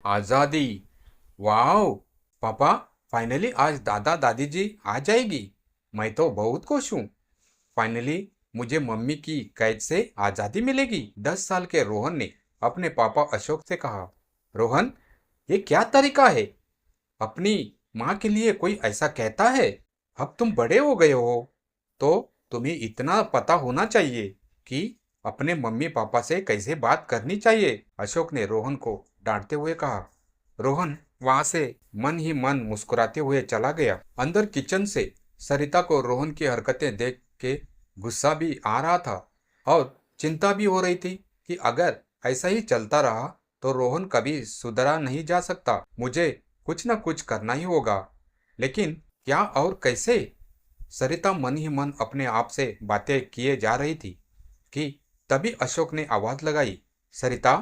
आजादी। वाओ। पापा, फाइनली आज दादा दादी जी आ जाएगी। मैं तो बहुत खुश हूँ। फाइनली मुझे मम्मी की कैद से आजादी मिलेगी। 10 साल के रोहन ने अपने पापा अशोक से कहा, रोहन, ये क्या तरीका है? अपनी माँ के लिए कोई ऐसा कहता है? अब तुम बड़े हो गए हो तो तुम्हें इतना पता होना चाहिए कि अपने मम्मी पापा से कैसे बात करनी चाहिए। अशोक ने रोहन को डांटते हुए कहा। रोहन वहां से मन ही मन मुस्कुराते हुए चला गया। अंदर किचन से सरिता को रोहन की हरकतें देख के गुस्सा भी आ रहा था और चिंता भी हो रही थी कि अगर ऐसा ही चलता रहा तो रोहन कभी सुधरा नहीं जा सकता। मुझे कुछ न कुछ करना ही होगा, लेकिन क्या और कैसे? सरिता मन ही मन अपने आप से बातें किए जा रही थी कि तभी अशोक ने आवाज लगाई, सरिता,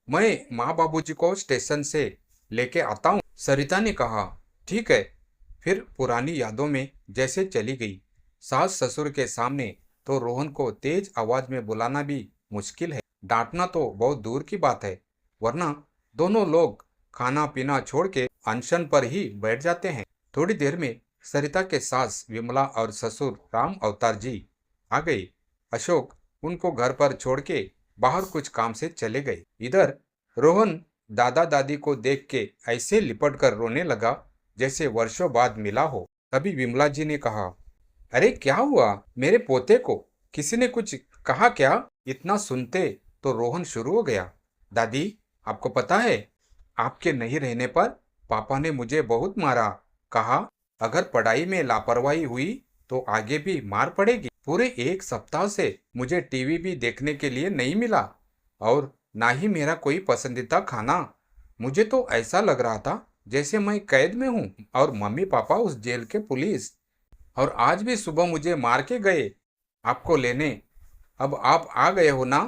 मैं माँ बाबूजी को स्टेशन से लेके आता हूँ। सरिता ने कहा, ठीक है। फिर पुरानी यादों में जैसे चली गई। सास ससुर के सामने तो रोहन को तेज आवाज में बुलाना भी मुश्किल है, डांटना तो बहुत दूर की बात है, वरना दोनों लोग खाना पीना छोड़ के अनशन पर ही बैठ जाते हैं। थोड़ी देर में सरिता के सास विमला और ससुर राम अवतार जी आ गए। अशोक उनको घर पर छोड़ के बाहर कुछ काम से चले गए। इधर रोहन दादा दादी को देख के ऐसे लिपट कर रोने लगा जैसे वर्षों बाद मिला हो। तभी विमला जी ने कहा, अरे क्या हुआ मेरे पोते को? किसी ने कुछ कहा क्या? इतना सुनते तो रोहन शुरू हो गया, दादी, आपको पता है, आपके नहीं रहने पर पापा ने मुझे बहुत मारा। कहा अगर पढ़ाई में लापरवाही हुई तो आगे भी मार पड़ेगी। पूरे 1 सप्ताह से मुझे टीवी भी देखने के लिए नहीं मिला और ना ही मेरा कोई पसंदीदा खाना। मुझे तो ऐसा लग रहा था जैसे मैं कैद में हूँ और मम्मी पापा उस जेल के पुलिस। और आज भी सुबह मुझे मार के गए आपको लेने। अब आप आ गए हो ना,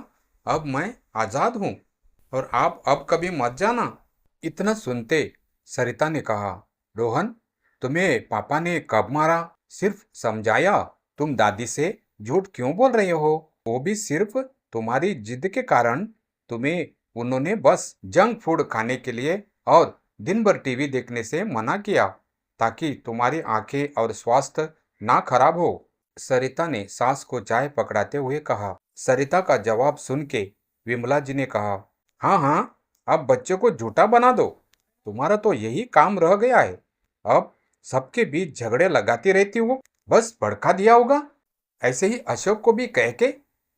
अब मैं आजाद हूँ और आप अब कभी मत जाना। इतना सुनते सरिता ने कहा, रोहन, तुम्हें पापा ने कब मारा? सिर्फ समझाया। तुम दादी से झूठ क्यों बोल रहे हो? वो भी सिर्फ तुम्हारी जिद के कारण। तुम्हें उन्होंने बस जंक फूड खाने के लिए और दिन भर टीवी देखने से मना किया ताकि तुम्हारी आंखें और स्वास्थ्य ना खराब हो। सरिता ने सास को चाय पकड़ाते हुए कहा। सरिता का जवाब सुन के विमला जी ने कहा, हाँ हाँ, अब बच्चे को झूठा बना दो। तुम्हारा तो यही काम रह गया है। अब सबके बीच झगड़े लगाती रहती हो। बस भड़का दिया होगा। ऐसे ही अशोक को भी कह के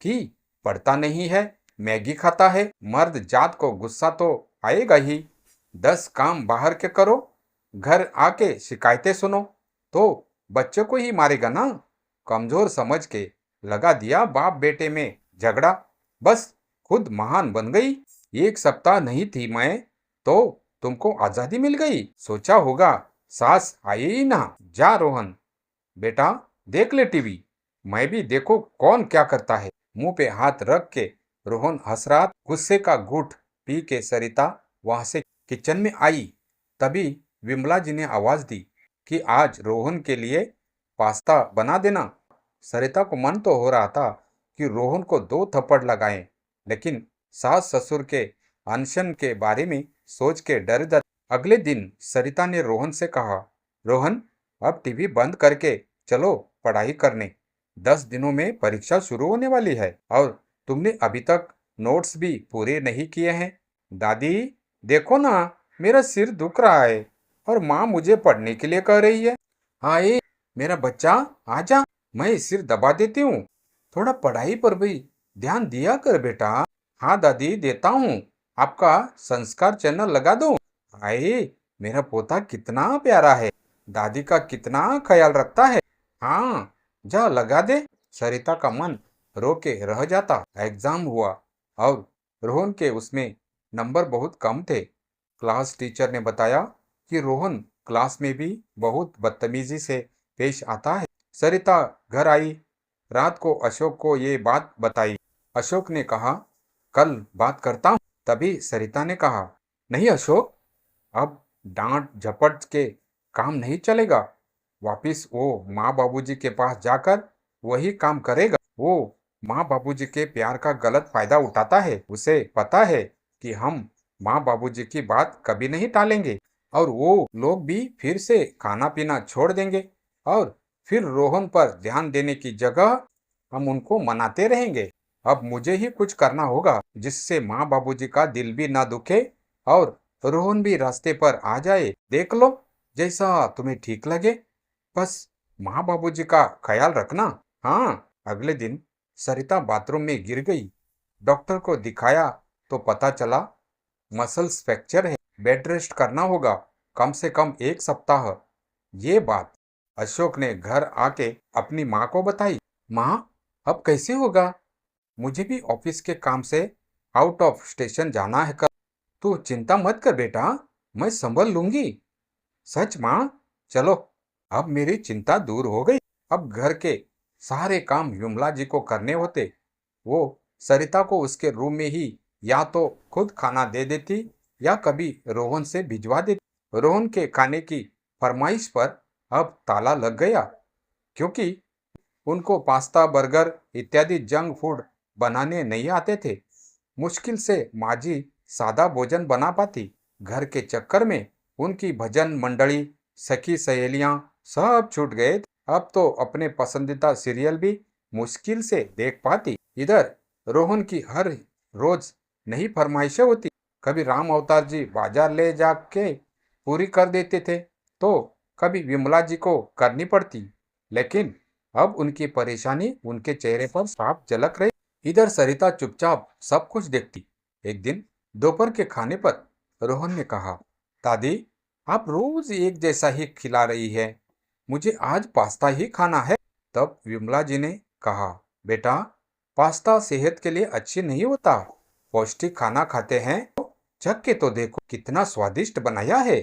कि पढ़ता नहीं है, मैगी खाता है। मर्द जात को गुस्सा तो आएगा ही। 10 काम बाहर के करो, घर आके शिकायतें सुनो तो बच्चे को ही मारेगा ना। कमजोर समझ के लगा दिया बाप बेटे में झगड़ा। बस खुद महान बन गई। 1 सप्ताह नहीं थी मैं तो तुमको आजादी मिल गई। सोचा होगा सास आई ही ना। जा रोहन, बेटा देख ले टीवी। मैं भी देखो कौन क्या करता है। मुंह पे हाथ रख के रोहन हंस रहा। गुस्से का घूंट पी के सरिता वहां से किचन में आई। तभी विमला जी ने आवाज दी कि आज रोहन के लिए पास्ता बना देना। सरिता को मन तो हो रहा था कि रोहन को 2 थप्पड़ लगाएं, लेकिन सास ससुर के अनशन के बारे में सोच के डर जाती। अगले दिन सरिता ने रोहन से कहा, रोहन, अब टीवी बंद करके चलो पढ़ाई करने। 10 दिनों में परीक्षा शुरू होने वाली है और तुमने अभी तक नोट्स भी पूरे नहीं किए हैं। दादी, देखो ना, मेरा सिर दुख रहा है और माँ मुझे पढ़ने के लिए कह रही है। हाय मेरा बच्चा, आजा, मैं सिर दबा देती हूँ। थोड़ा पढ़ाई पर भी ध्यान दिया कर बेटा। हाँ दादी, देता हूँ। आपका संस्कार चैनल लगा दो। हाय मेरा पोता कितना प्यारा है। दादी का कितना ख्याल रखता है। हाँ, जा लगा दे। सरिता का मन रो के रह जाता। एग्जाम हुआ और रोहन के उसमें नंबर बहुत कम थे। क्लास टीचर ने बताया कि रोहन क्लास में भी बहुत बदतमीजी से पेश आता है। सरिता घर आई। रात को अशोक को ये बात बताई। अशोक ने कहा, कल बात करता हूँ। तभी सरिता ने कहा, नहीं अशोक, अब डांट झपट के काम नहीं चलेगा। वापिस वो माँ बाबूजी के पास जाकर वही काम करेगा। वो माँ बाबूजी के प्यार का गलत फायदा उठाता है। उसे पता है कि हम माँ बाबूजी की बात कभी नहीं टालेंगे और वो लोग भी फिर से खाना पीना छोड़ देंगे और फिर रोहन पर ध्यान देने की जगह हम उनको मनाते रहेंगे। अब मुझे ही कुछ करना होगा जिससे माँ बाबूजी का दिल भी ना दुखे और रोहन भी रास्ते पर आ जाए। देख लो, जैसा तुम्हें ठीक लगे। बस माँ बाबूजी का ख्याल रखना। हाँ। अगले दिन सरिता बाथरूम में गिर गई। डॉक्टर को दिखाया तो पता चला मसल्स फ्रैक्चर है, बेड रेस्ट करना होगा कम से कम 1 सप्ताह। ये बात अशोक ने घर आके अपनी माँ को बताई। माँ, अब कैसे होगा? मुझे भी ऑफिस के काम से आउट ऑफ स्टेशन जाना है कल। तू चिंता मत कर बेटा, मैं संभल लूंगी। सच माँ? चलो, अब मेरी चिंता दूर हो गई। अब घर के सारे काम विमला जी को करने होते। वो सरिता को उसके रूम में ही या तो खुद खाना दे देती या कभी रोहन से भिजवा देती। रोहन के खाने की फरमाइश पर अब ताला लग गया, क्योंकि उनको पास्ता, बर्गर इत्यादि जंक फूड बनाने नहीं आते थे। मुश्किल से माँ जी सादा भोजन बना पाती। घर के चक्कर में उनकी भजन मंडली, सखी सहेलियां सब छूट गए। अब तो अपने पसंदीदा सीरियल भी मुश्किल से देख पाती। इधर रोहन की हर रोज नई फरमाइशें होती। कभी राम अवतार जी बाजार ले जाके पूरी कर देते थे तो कभी विमला जी को करनी पड़ती। लेकिन अब उनकी परेशानी उनके चेहरे पर साफ झलक रही। इधर सरिता चुपचाप सब कुछ देखती। एक दिन दोपहर के खाने पर रोहन ने कहा, दादी, आप रोज एक जैसा ही खिला रही है, मुझे आज पास्ता ही खाना है। तब विमला जी ने कहा, बेटा, पास्ता सेहत के लिए अच्छी नहीं होता। पौष्टिक खाना खाते हैं तो चख के तो देखो कितना स्वादिष्ट बनाया है।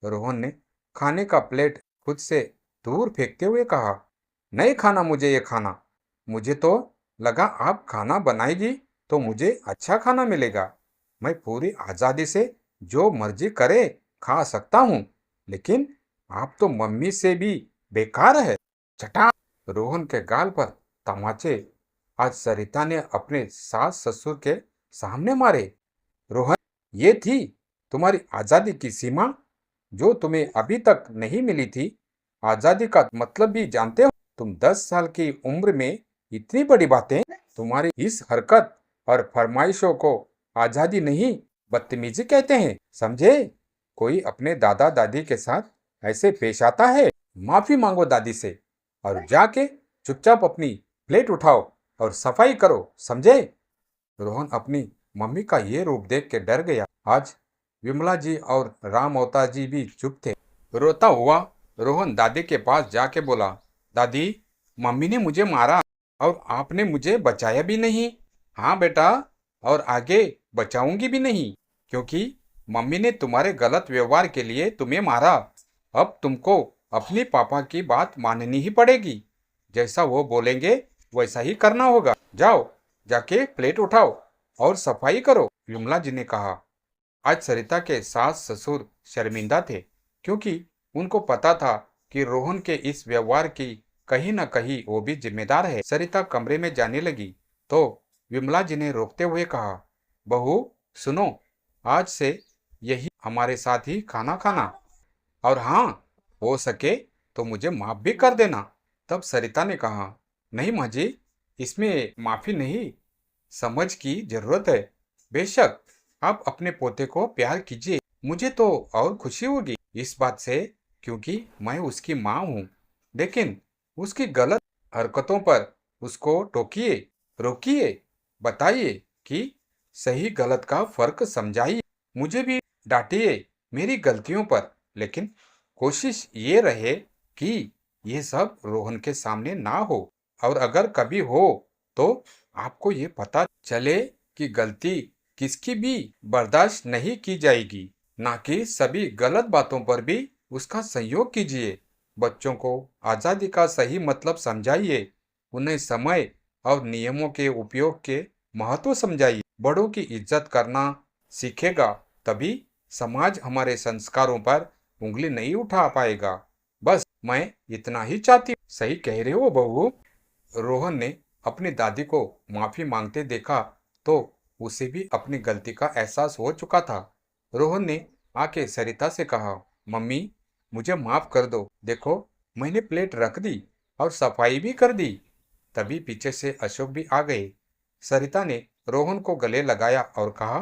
रोहन ने खाने का प्लेट खुद से दूर फेंकते हुए कहा, नहीं खाना मुझे ये खाना। मुझे तो लगा आप खाना बनाएगी तो मुझे अच्छा खाना मिलेगा। मैं पूरी आजादी से जो मर्जी करे खा सकता हूँ, लेकिन आप तो मम्मी से भी बेकार है। चटा। रोहन के गाल पर तमाचे आज सरिता ने अपने सास ससुर के सामने मारे। रोहन, ये थी तुम्हारी आजादी की सीमा जो तुम्हें अभी तक नहीं मिली थी। आजादी का मतलब भी जानते हो? तुम 10 साल की उम्र में इतनी बड़ी बातें। तुम्हारी इस हरकत और फरमाइशों को आजादी नहीं, बदतमीजी कहते हैं, समझे? कोई अपने दादा दादी के साथ ऐसे पेश आता है? माफी मांगो दादी से और जाके चुपचाप अपनी प्लेट उठाओ और सफाई करो, समझे? रोहन अपनी मम्मी का ये रूप देख के डर गया। आज विमला जी और राम अवतार जी भी चुप थे। रोता हुआ रोहन दादी के पास जाके बोला, दादी, मम्मी ने मुझे मारा और आपने मुझे बचाया भी नहीं। हाँ बेटा, और आगे बचाऊंगी भी नहीं, क्योंकि मम्मी ने तुम्हारे गलत व्यवहार के लिए तुम्हें मारा। अब तुमको अपने पापा की बात माननी ही पड़ेगी। जैसा वो बोलेंगे वैसा ही करना होगा। जाओ, जाके प्लेट उठाओ और सफाई करो। विमला जी ने कहा। आज सरिता के सास ससुर शर्मिंदा थे, क्योंकि उनको पता था कि रोहन के इस व्यवहार की कहीं न कहीं वो भी जिम्मेदार है। सरिता कमरे में जाने लगी तो विमला जी ने रोकते हुए कहा, बहू सुनो, आज से यही हमारे साथ ही खाना खाना, और हाँ, हो सके तो मुझे माफ भी कर देना। तब सरिता ने कहा, नहीं माँ जी, इसमें माफी नहीं, समझ की जरूरत है। बेशक आप अपने पोते को प्यार कीजिए, मुझे तो और खुशी होगी इस बात से, क्योंकि मैं उसकी माँ हूँ। लेकिन उसकी गलत हरकतों पर उसको टोकिए, रोकिए, बताइए कि सही गलत का फर्क समझाइए। मुझे भी डांटिए मेरी गलतियों पर, लेकिन कोशिश ये रहे कि ये सब रोहन के सामने ना हो, और अगर कभी हो तो आपको ये पता चले कि गलती किसकी भी बर्दाश्त नहीं की जाएगी। ना कि सभी गलत बातों पर भी उसका सहयोग कीजिए। बच्चों को आजादी का सही मतलब समझाइए, उन्हें समय और नियमों के उपयोग के महत्व समझाइए। बड़ों की इज्जत करना सीखेगा, तभी समाज हमारे संस्कारों पर उंगली नहीं उठा पाएगा। बस मैं इतना ही चाहती हूँ। सही कह रहे हो बहू। रोहन ने अपनी दादी को माफी मांगते देखा तो उसे भी अपनी गलती का एहसास हो चुका था। रोहन ने आके सरिता से कहा, मम्मी मुझे माफ कर दो, देखो मैंने प्लेट रख दी और सफाई भी कर दी। तभी पीछे से अशोक भी आ गए। सरिता ने रोहन को गले लगाया और कहा,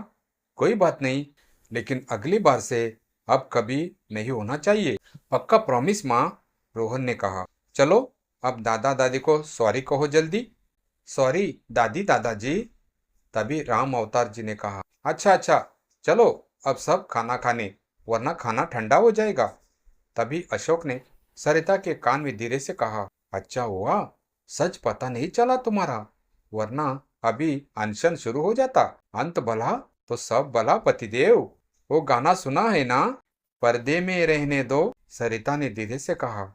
कोई बात नहीं, लेकिन अगली बार से अब कभी नहीं होना चाहिए। पक्का प्रॉमिस माँ, रोहन ने कहा। चलो अब दादा दादी को सॉरी कहो जल्दी। सॉरी दादी दादाजी। तभी राम अवतार जी ने कहा, अच्छा अच्छा, चलो अब सब खाना खाने, वरना खाना ठंडा हो जाएगा। तभी अशोक ने सरिता के कान में धीरे से कहा, अच्छा हुआ सच पता नहीं चला तुम्हारा, वरना अभी अनशन शुरू हो जाता। अंत भला तो सब भला पतिदेव। वो गाना सुना है ना, पर्दे में रहने दो, सरिता ने धीरे से कहा।